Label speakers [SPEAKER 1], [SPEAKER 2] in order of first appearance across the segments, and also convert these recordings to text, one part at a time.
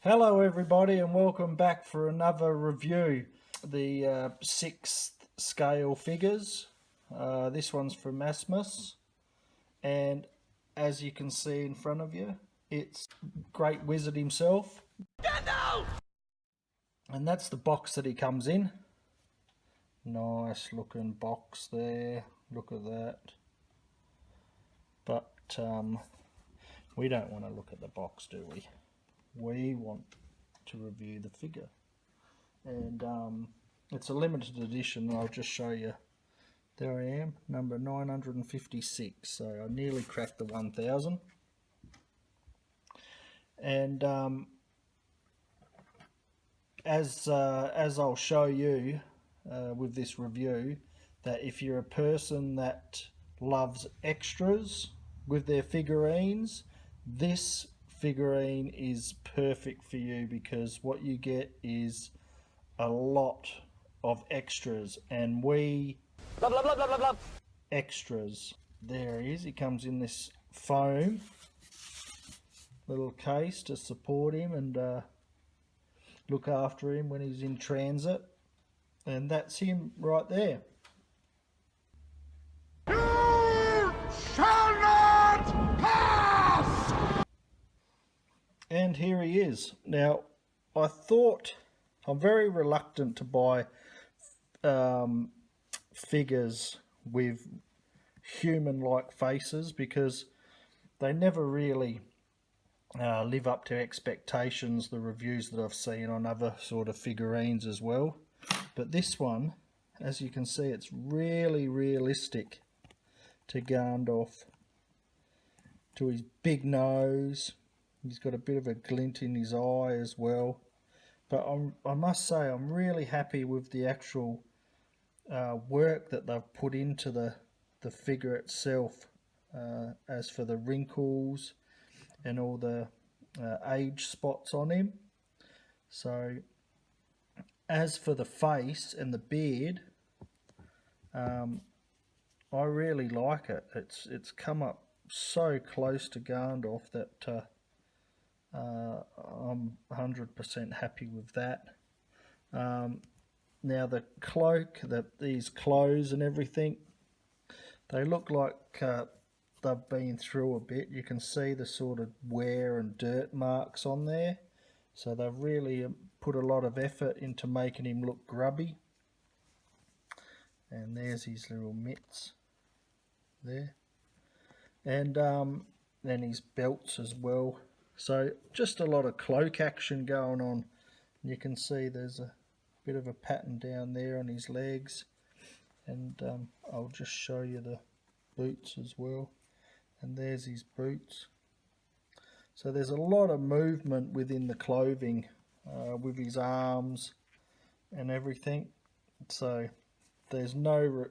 [SPEAKER 1] Hello everybody and welcome back for another review. The sixth scale figures. This one's from Asmus, and as you can see in front of you, it's Great Wizard himself. Gandalf! And that's the box that he comes in. Nice looking box there, look at that. But we don't want to look at the box, do we? We want to review the figure, and it's a limited edition. I'll just show you. There I am, number 956, so I nearly cracked the 1000. And as I'll show you with this review, that if you're a person that loves extras with their figurines, this figurine is perfect for you, because what you get is a lot of extras, and we blah, blah, blah, blah, blah, blah. Extras. There he is. He comes in this foam little case to support him and look after him when he's in transit, and that's him right there. You shall not pass! And here he is. Now, I'm very reluctant to buy figures with human-like faces, because they never really live up to expectations, the reviews that I've seen on other sort of figurines as well. But this one, as you can see, it's really realistic to Gandalf, to his big nose. He's got a bit of a glint in his eye as well. But I must say, I'm really happy with the actual work that they've put into the figure itself, as for the wrinkles and all the age spots on him. So as for the face and the beard, I really like it. It's come up so close to Gandalf that I'm 100% happy with that. Now the cloak, these clothes and everything, they look like they've been through a bit. You can see the sort of wear and dirt marks on there. So they've really put a lot of effort into making him look grubby. And there's his little mitts there. And then his belts as well. So just a lot of cloak action going on. You can see there's a bit of a pattern down there on his legs, and I'll just show you the boots as well, and there's his boots. So there's a lot of movement within the clothing, with his arms and everything. So there's no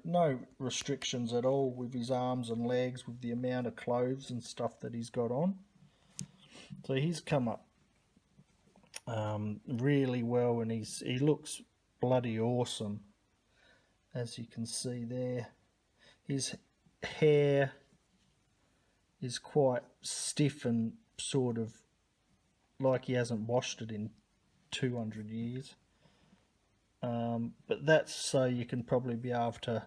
[SPEAKER 1] restrictions at all with his arms and legs, with the amount of clothes and stuff that he's got on. So he's come up really well, and he looks bloody awesome, as you can see there. His hair is quite stiff and sort of like he hasn't washed it in 200 years. But that's so you can probably be able to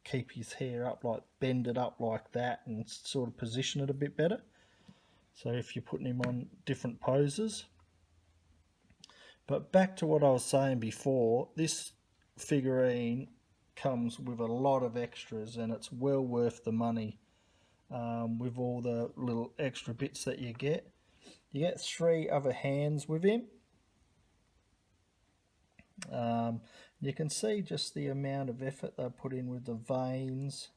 [SPEAKER 1] keep his hair up, like bend it up like that and sort of position it a bit better. So if you're putting him on different poses. But back to what I was saying before, this figurine comes with a lot of extras, and it's well worth the money, with all the little extra bits that you get. You get 3 other hands with him. You can see just the amount of effort they put in with the veins,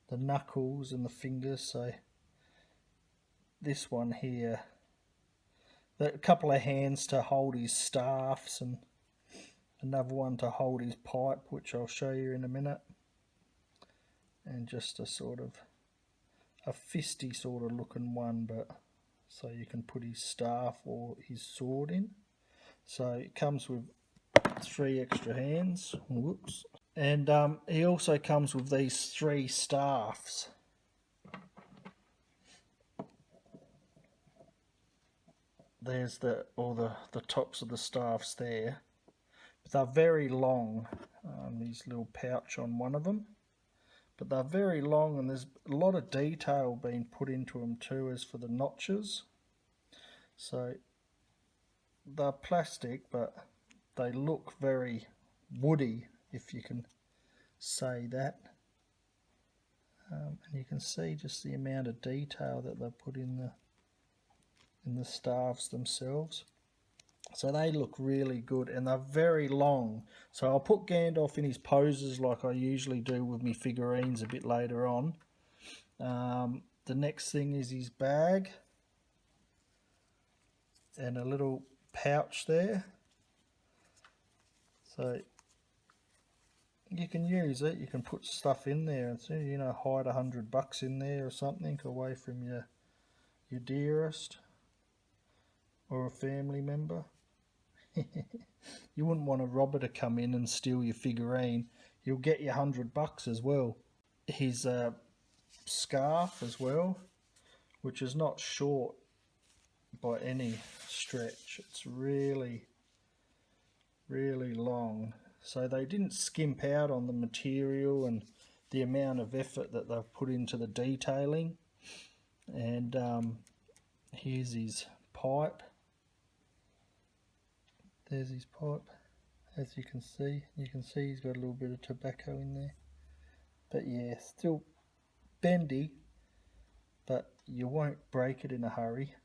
[SPEAKER 1] the knuckles and the fingers. So this one here, a couple of hands to hold his staffs, and another one to hold his pipe, which I'll show you in a minute, and just a sort of a fisty sort of looking one, but so you can put his staff or his sword in. So it comes with 3 extra hands. Whoops. And he also comes with these 3 staffs. there's the tops of the staffs there. But they're very long. These little pouch on one of them. But they're very long, and there's a lot of detail being put into them too, as for the notches. So they're plastic, but they look very woody, if you can say that. And you can see just the amount of detail that they've put in the staffs themselves. So they look really good, and they're very long. So I'll put Gandalf in his poses like I usually do with my figurines a bit later on. The next thing is his bag and a little pouch there. So you can use it, you can put stuff in there and so, you know, hide $100 in there or something away from your dearest or a family member. You wouldn't want a robber to come in and steal your figurine. You'll get your $100 as well. His scarf as well, which is not short by any stretch. It's really, really long. So they didn't skimp out on the material and the amount of effort that they've put into the detailing. And here's his pipe. There's his pipe, as you can see. You can see he's got a little bit of tobacco in there. But yeah, still bendy, but you won't break it in a hurry.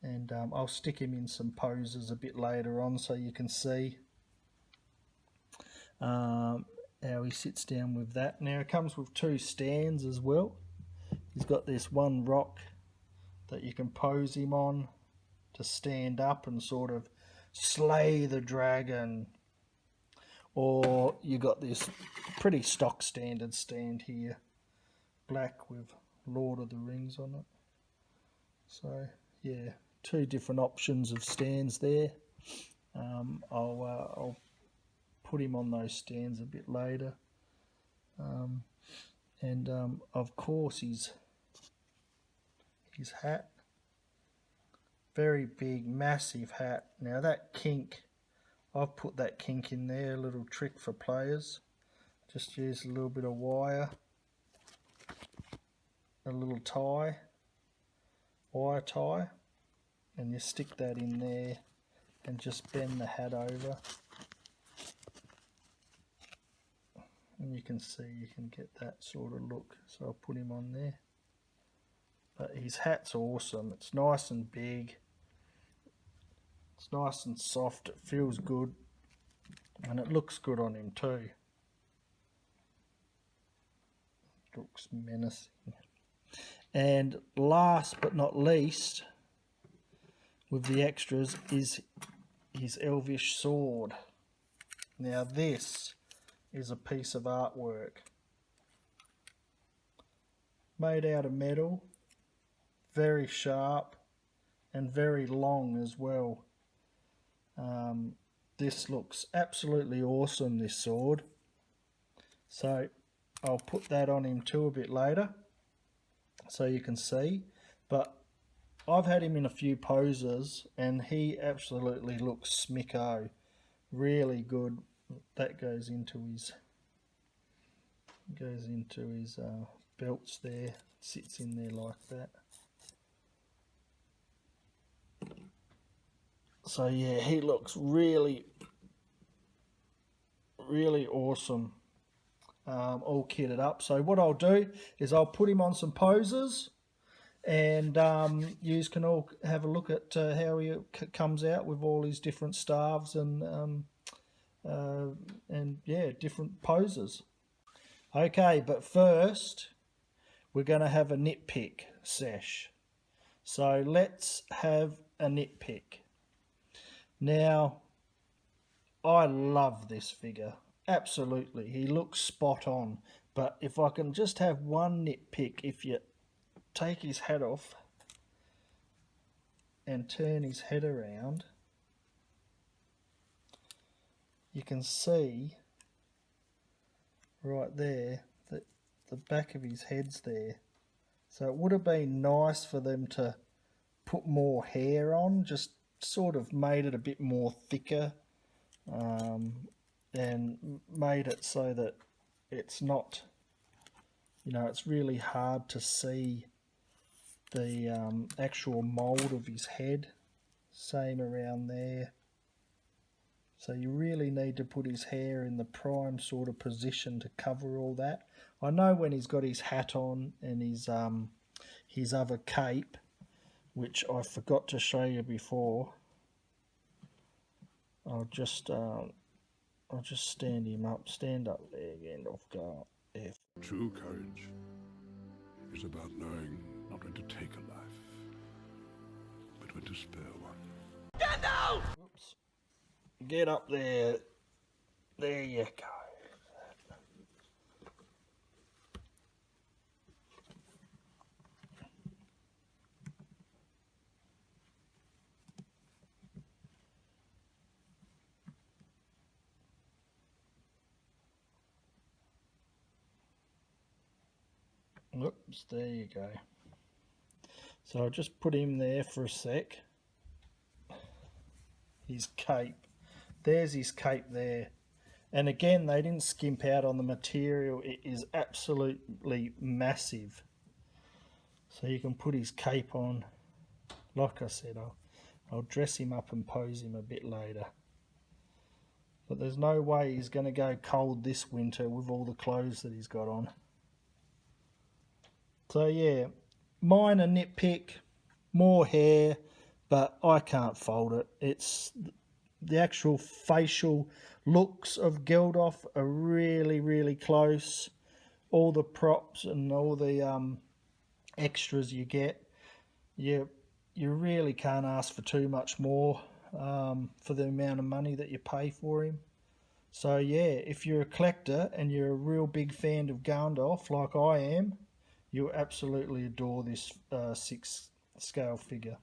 [SPEAKER 1] And I'll stick him in some poses a bit later on so you can see how he sits down with that. Now it comes with 2 stands as well. He's got this one rock that you can pose him on to stand up and sort of slay the dragon, or you got this pretty stock standard stand here, black with Lord of the Rings on it. So yeah, 2 different options of stands there. I'll put him on those stands a bit later. And of course his hat. Very big, massive hat. Now that kink, I've put that kink in there, a little trick for players. Just use a little bit of wire, a little tie, wire tie, and you stick that in there and just bend the hat over. And you can see, you can get that sort of look. So I'll put him on there. But his hat's awesome. It's nice and big. It's nice and soft. It feels good. And it looks good on him too. It looks menacing. And last but not least, with the extras, is his elvish sword. Now this is a piece of artwork. Made out of metal. Very sharp and very long as well. This looks absolutely awesome, this sword. So I'll put that on him too a bit later so you can see. But I've had him in a few poses and he absolutely looks smicko. Really good. That goes into his belts there. Sits in there like that. So yeah, he looks really, really awesome, all kitted up. So what I'll do is I'll put him on some poses, and you can all have a look at how he comes out with all his different staves and yeah, different poses. Okay, but first we're going to have a nitpick sesh. So let's have a nitpick. Now, I love this figure. Absolutely. He looks spot on. But if I can just have one nitpick, if you take his hat off and turn his head around, you can see right there that the back of his head's there. So it would have been nice for them to put more hair on, just sort of made it a bit more thicker, and made it so that it's not, it's really hard to see the actual mold of his head. Same around there. So you really need to put his hair in the prime sort of position to cover all that. I know when he's got his hat on and his other cape, which I forgot to show you before. I'll just stand him up. Stand up there, Gandalf. Go F.
[SPEAKER 2] True courage is about knowing not when to take a life, but when to spare one.
[SPEAKER 1] Gandalf! Oops. Get up there. There you go. Oops, there you go. So I'll just put him there for a sec. His cape. There's his cape there. And again, they didn't skimp out on the material. It is absolutely massive. So you can put his cape on. Like I said, I'll dress him up and pose him a bit later. But there's no way he's going to go cold this winter with all the clothes that he's got on. So yeah, minor nitpick, more hair, but I can't fault it. It's the actual facial looks of Geldof are really, really close. All the props and all the extras you get, you really can't ask for too much more for the amount of money that you pay for him. So yeah, if you're a collector and you're a real big fan of Gandalf like I am, you'll absolutely adore this 6 scale figure.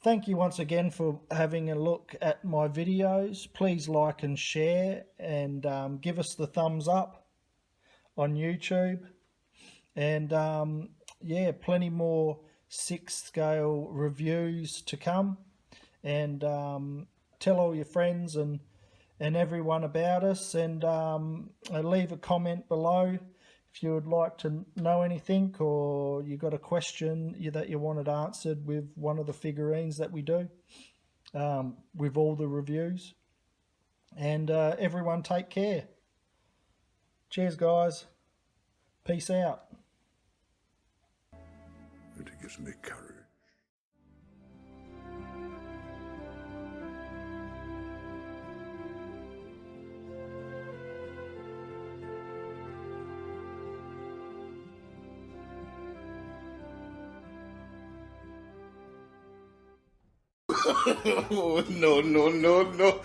[SPEAKER 1] Thank you once again for having a look at my videos. Please like and share, and give us the thumbs up on YouTube. And yeah, plenty more 6 scale reviews to come. And tell all your friends and everyone about us, and leave a comment below if you would like to know anything, or you got a question that you wanted answered with one of the figurines that we do, with all the reviews. And everyone take care. Cheers, guys. Peace out.
[SPEAKER 2] It gives me courage.
[SPEAKER 3] No, no, no, no.